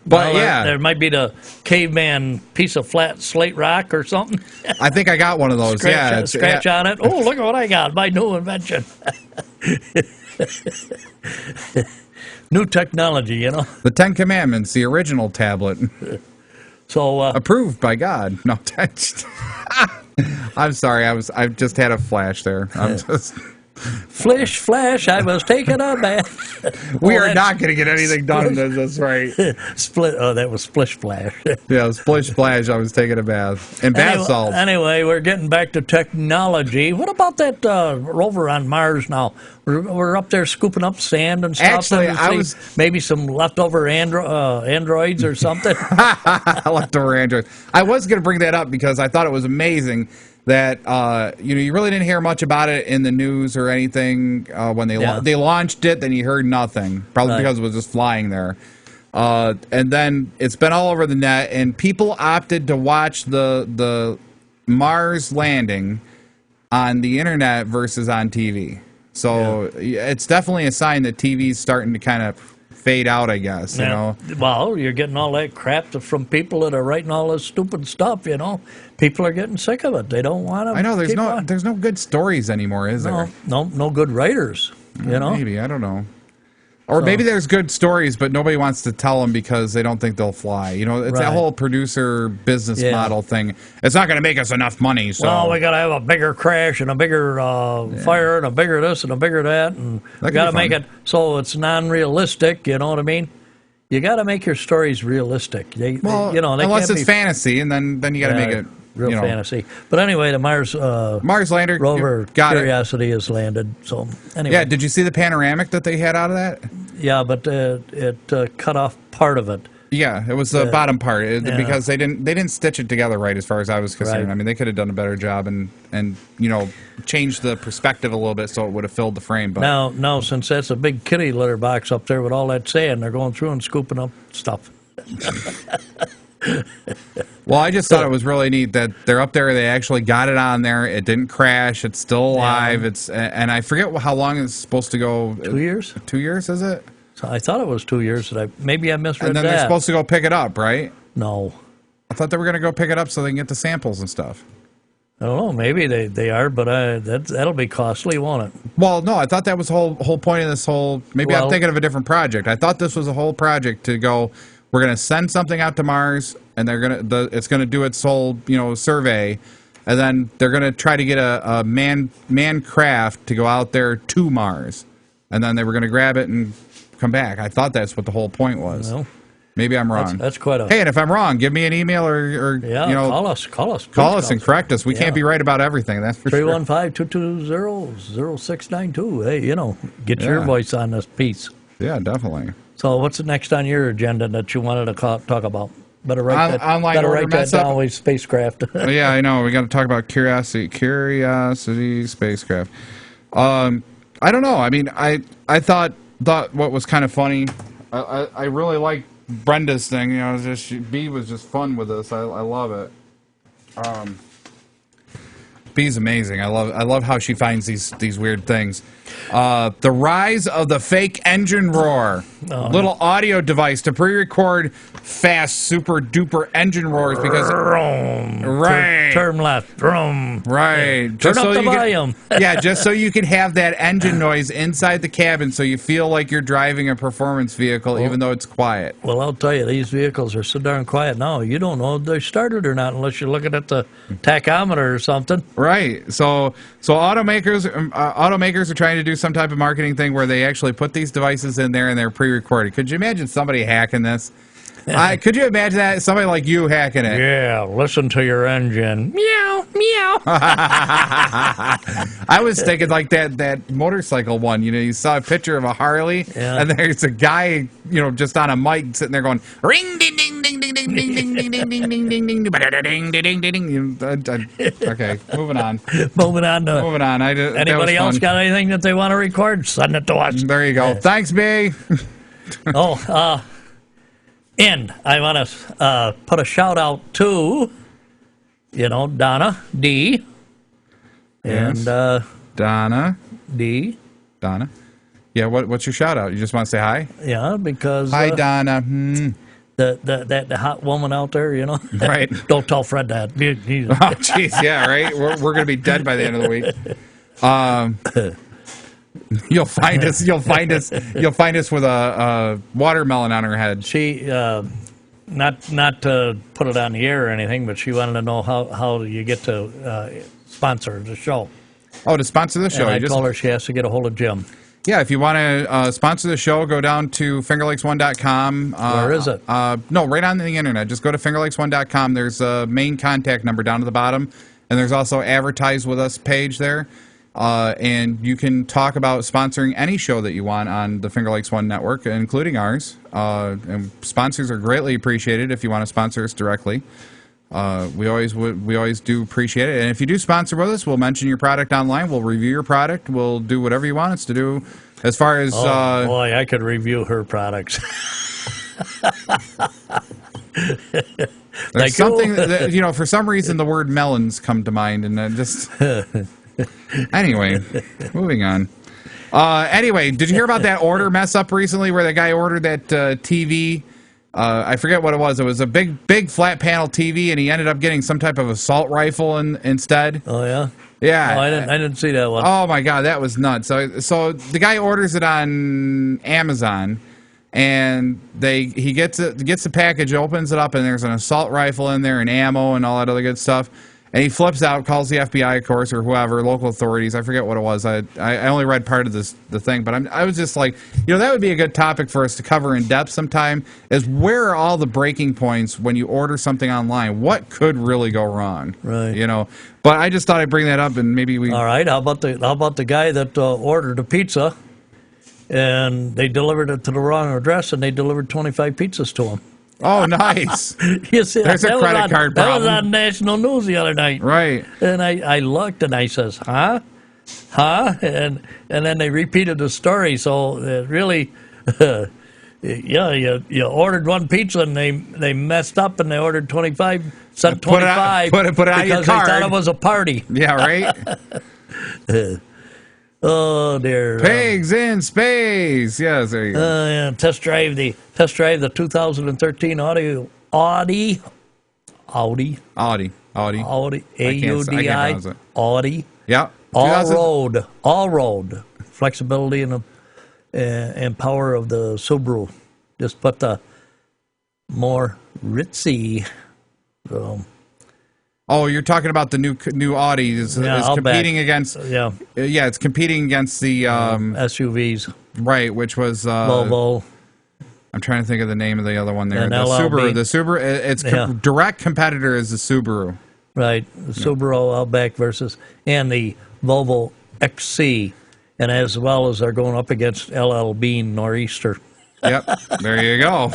well,
yeah.
There might be the caveman piece of flat slate rock or something.
I think I got one of those.
Scratch on it. Oh, look at what I got. My new invention. New technology,
The Ten Commandments, the original tablet.
So
approved by God. No, I'm sorry. I just had a flash there. I'm just
flash. I was taking a bath.
We are not going to get anything done. That's right.
Split. Oh, that was splish splash.
Yeah, splish splash. I was taking a bath and bath salts.
Anyway, we're getting back to technology. What about that rover on Mars now? We're up there scooping up sand and stuff.
Actually, I was
maybe some leftover androids or something.
Leftover androids. I was going to bring that up because I thought it was amazing that you really didn't hear much about it in the news or anything when they launched it. Then you heard nothing, probably because it was just flying there. And then it's been all over the net, and people opted to watch the Mars landing on the internet versus on TV. So it's definitely a sign that TV's starting to kind of fade out, I guess.
Well, you're getting all that crap from people that are writing all this stupid stuff. People are getting sick of it. They don't want to.
I know there's no good stories anymore, is there?
No good writers.
Maybe, I don't know. Or maybe there's good stories, but nobody wants to tell them because they don't think they'll fly. It's that whole producer business model thing. It's not going to make us enough money. So
well, we got to have a bigger crash and a bigger fire and a bigger this and a bigger that, and we got to make it so it's non-realistic. You know what I mean? You got to make your stories realistic.
Unless it's fantasy, and then you got to make it
real fantasy. But anyway, the Mars
lander
rover Curiosity has landed. So anyway,
yeah. Did you see the panoramic that they had out of that?
Yeah, but it cut off part of it.
Yeah, it was the bottom part because they didn't stitch it together right as far as I was concerned.
Right.
I mean, they could have done a better job and changed the perspective a little bit so it would have filled the frame. But
now since that's a big kitty litter box up there with all that sand, they're going through and scooping up stuff.
Well, I just thought it was really neat that they're up there. They actually got it on there. It didn't crash. It's still alive. And I forget how long it's supposed to go.
2 years?
2 years, is it?
So I thought it was 2 years. Maybe I misread that.
And then they're supposed to go pick it up, right?
No.
I thought they were going to go pick it up so they can get the samples and stuff.
I don't know. Maybe they are, but that'll be costly, won't it?
Well, no, I thought that was the whole point of this whole. Maybe I'm thinking of a different project. I thought this was a whole project to go. We're going to send something out to Mars, and it's going to do its whole survey, and then they're going to try to get a man craft to go out there to Mars, and then they were going to grab it and come back. I thought that's what the whole point was.
Well,
maybe I'm wrong.
That's quite a...
Hey, and if I'm wrong, give me an email or
call us.
Call us and correct us. We can't be right about everything. That's for sure.
315-220-0692. Hey, get your voice on this piece.
Yeah, definitely.
So what's next on your agenda that you wanted to talk about? Better write
online
that down with spacecraft.
Yeah, I know. We got to talk about Curiosity spacecraft. I don't know. I mean, I thought what was kind of funny. I really like Brenda's thing. B was just fun with this. I love it. B's amazing. I love how she finds these weird things. The rise of the fake engine roar. Little audio device to pre-record fast, super duper engine roars because
turn left.
Right.
Turn up the volume.
Yeah, just so you can have that engine noise inside the cabin, so you feel like you're driving a performance vehicle, even though it's quiet.
Well, I'll tell you, these vehicles are so darn quiet now. You don't know if they started or not unless you're looking at the tachometer or something.
Right. So automakers are trying to do some type of marketing thing where they actually put these devices in there and they're pre-recorded. Could you imagine somebody hacking this? Could you imagine that? Somebody like you hacking it?
Yeah, listen to your engine. Meow, meow.
I was thinking like that motorcycle one. You saw a picture of a Harley, and there's a guy, just on a mic sitting there going, ring, ding, ding, ding, ding, ding, ding, ding, ding, ding, ding, ding, ding, ding, ding, ding, ding, ding. Okay, moving on.
Moving on.
Anybody
else got anything that they want to record? Send it to us.
There you go. Thanks, B.
And I want to put a shout out to, Donna D.
Yes.
And
Donna
D.
Donna. Yeah. What's your shout out? You just want to say hi?
Yeah, because
hi, Donna.
The hot woman out there,
Right.
Don't tell Fred that.
Oh, jeez. Yeah. Right. We're gonna be dead by the end of the week. You'll find us with a watermelon on her head.
She, not to put it on the air or anything, but she wanted to know how you get to sponsor the show.
Oh, to sponsor the show.
And I told her she has to get a hold of Jim.
Yeah, if you want to sponsor the show, go down to fingerlakes1.com.
Where is it?
No, right on the internet. Just go to fingerlakes1.com. There's a main contact number down at the bottom, and there's also advertise with us page there. And you can talk about sponsoring any show that you want on the Finger Lakes One network, including ours. And sponsors are greatly appreciated if you want to sponsor us directly. We always do appreciate it. And if you do sponsor with us, we'll mention your product online. We'll review your product. We'll do whatever you want us to do. As far as
boy, I could review her products.
There's something that, for some reason the word melons come to mind, and just. Anyway, moving on. Anyway, did you hear about that order mess up recently where the guy ordered that TV? I forget what it was. It was a big flat panel TV, and he ended up getting some type of assault rifle instead.
Oh, yeah?
Yeah.
Oh, I didn't see that one.
Oh, my God, that was nuts. So the guy orders it on Amazon, and he gets the package, opens it up, and there's an assault rifle in there and ammo and all that other good stuff. And he flips out, calls the FBI, of course, or whoever, local authorities. I forget what it was. I only read part of the thing, but I was just like, that would be a good topic for us to cover in depth sometime. Is where are all the breaking points when you order something online? What could really go wrong?
Right.
But I just thought I'd bring that up, and maybe we.
All right. How about the guy that ordered a pizza, and they delivered it to the wrong address, and they delivered 25 pizzas to him.
Oh, nice.
You see,
there's a credit card problem.
That was on national news the other night.
Right.
And I looked and I says, huh? And then they repeated the story. So really, you ordered one pizza and they messed up and they ordered 25, sent 25.
Put it on your card.
Because they thought it was a party.
Yeah, right?
Oh dear!
Pigs in space. Yes, there you go.
Yeah, test drive the 2013 Audi Audi.
Audi.
Audi.
I can't
AUDI.
pronounce it.
Audi.
Yeah.
All road. Flexibility and power of the Subaru. Just put the more ritzy. So,
Oh, you're talking about the new Audi is competing against.
Yeah.
It's competing against the
SUVs.
right, which was
Volvo.
I'm trying to think of the name of the other one there.
And
The
LLB.
Subaru. Its direct competitor is the Subaru.
Right. The Subaru Outback and the Volvo XC. And as well as they're going up against LL Bean Nor'easter.
Yep. There you go.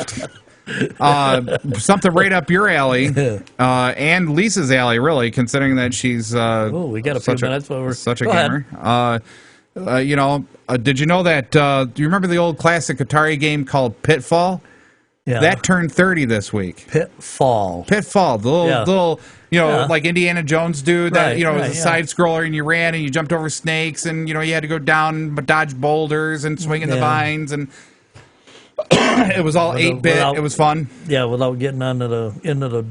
Something right up your alley, and Lisa's alley, really, considering that she's
we got a few minutes.
Such a gamer. Did you know that? Do you remember the old classic Atari game called Pitfall?
Yeah.
That turned 30 this week.
Pitfall.
The little like Indiana Jones dude that,
Right,
it was a side scroller, and you ran and you jumped over snakes, and, you had to go down, dodge boulders and swing in the vines, and it was all 8-bit. It was fun.
Yeah, without getting into the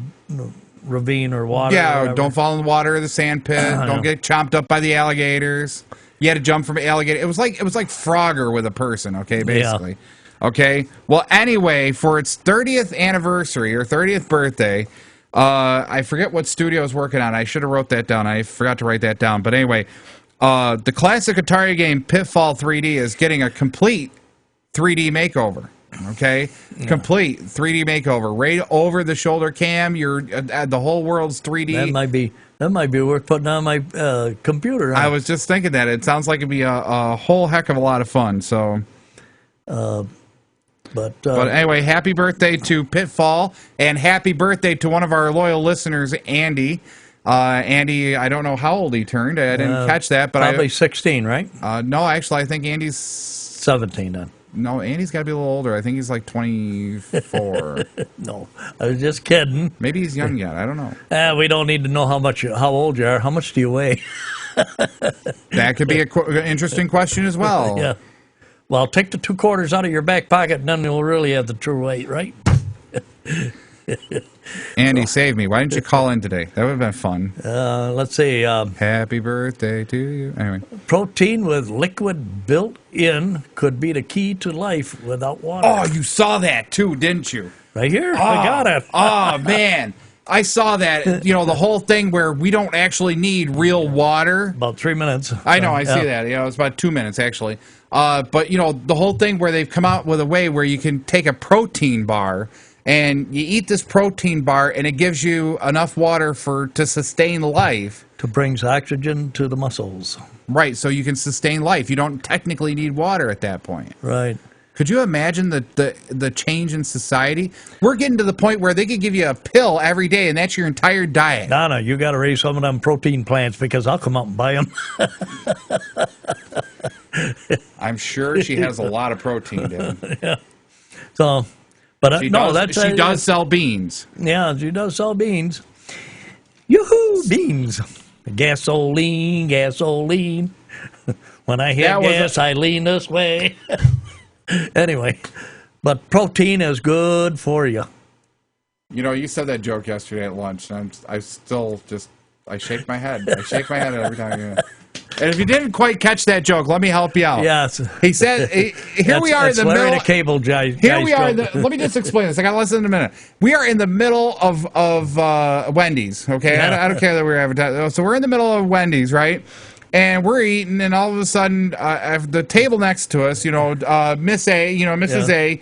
ravine or water.
Yeah, don't fall in the water or the sand pit. Don't get chomped up by the alligators. You had to jump from an alligator. It was like Frogger with a person, okay, basically. Yeah. Okay? Well, anyway, for its 30th anniversary or 30th birthday, I forget what studio I was working on. I should have wrote that down. I forgot to write that down. But anyway, the classic Atari game Pitfall 3D is getting a complete 3D makeover. Okay, complete 3D makeover, right over the shoulder cam. The whole world's 3D.
That might be worth putting on my computer.
I was just thinking that it sounds like it'd be a whole heck of a lot of fun. So, but anyway, happy birthday to Pitfall, and happy birthday to one of our loyal listeners, Andy. Andy, I don't know how old he turned. I didn't catch that, but
probably 16, right?
No, actually, I think Andy's
17 then.
No, Andy's got to be a little older. I think he's like 24.
No, I was just kidding.
Maybe he's young yet. I don't know.
We don't need to know how old you are. How much do you weigh?
That could be an interesting question as well.
Yeah. Well, take the 2 quarters out of your back pocket, and then you'll really have the true weight, right?
Andy, save me. Why didn't you call in today? That would have been fun.
Let's see.
Happy birthday to you. Anyway.
Protein with liquid built in could be the key to life without water.
Oh, you saw that too, didn't you?
Right here? I got it.
Oh, man. I saw that, the whole thing where we don't actually need real water.
About 3 minutes.
I know, I see that. It's about 2 minutes, actually. But, the whole thing where they've come out with a way where you can take a protein bar and you eat this protein bar and it gives you enough water to sustain life.
To bring oxygen to the muscles.
Right, so you can sustain life. You don't technically need water at that point.
Right.
Could you imagine the change in society? We're getting to the point where they could give you a pill every day, and that's your entire diet.
Donna, you got to raise some of them protein plants because I'll come out and buy them.
I'm sure she has a lot of protein, Dad.
Yeah. So, but
she does sell beans.
Yeah, she does sell beans. Yoo-hoo, beans. Gasoline. When I hit gas, I lean this way. Anyway, but protein is good for you.
You said that joke yesterday at lunch, and I still I shake my head. I shake my head every time. And if you didn't quite catch that joke, let me help you out.
Yes.
He said, here we are in the
Larry
middle.
The Cable Guy.
Here we are. Let me just explain this. I got less than a minute. We are in the middle of Wendy's, okay?
Yeah.
I don't care that we're advertising. So we're in the middle of Wendy's, right? And we're eating, and all of a sudden, the table next to us, Miss A, Mrs. A,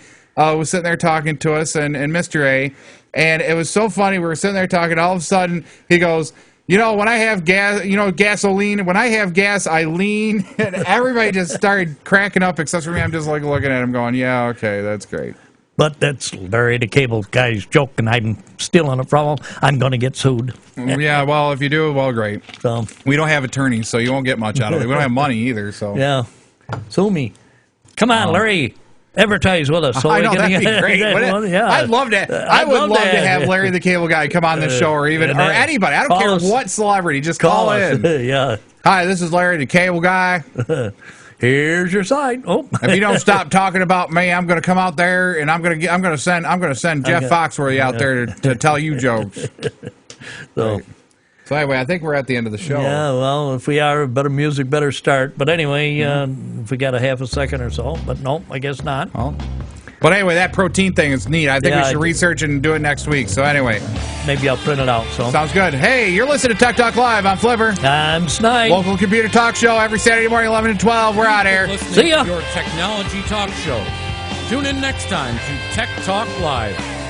was sitting there talking to us, and Mr. A, and it was so funny. We were sitting there talking. All of a sudden, he goes, when I have gas, gasoline. When I have gas, I lean. And everybody just started cracking up, except for me. I'm just like looking at him, going, "Yeah, okay, that's great."
But that's Larry the Cable Guy's joke, and I'm stealing it from him. I'm going to get sued.
Yeah, well, if you do, well, great.
So
we don't have attorneys, so you won't get much out of it. We don't have money either, so
yeah, sue me. Come on, Larry, advertise with us. So
I know that'd be great.
Yeah,
I'd love to. I would love to have Larry the Cable Guy come on the show, or anybody. I don't care what celebrity. Just call in.
Yeah.
Hi, this is Larry the Cable Guy.
Here's your sign. Oh,
If you don't stop talking about me, I'm going to come out there and I'm going to send Jeff Foxworthy out there to tell you jokes.
so.
So anyway, I think we're at the end of the show.
Yeah, well, if we are, better music better start. But anyway, if we got a half a second or so, but no, I guess not.
Well, but anyway, that protein thing is neat. I think we should research and do it next week. So anyway.
Maybe I'll print it out. So
sounds good. Hey, you're listening to Tech Talk Live. I'm Flipper.
I'm Snipe.
Local computer talk show every Saturday morning, 11 to 12. We're out here.
See ya.
Your technology talk show. Tune in next time to Tech Talk Live.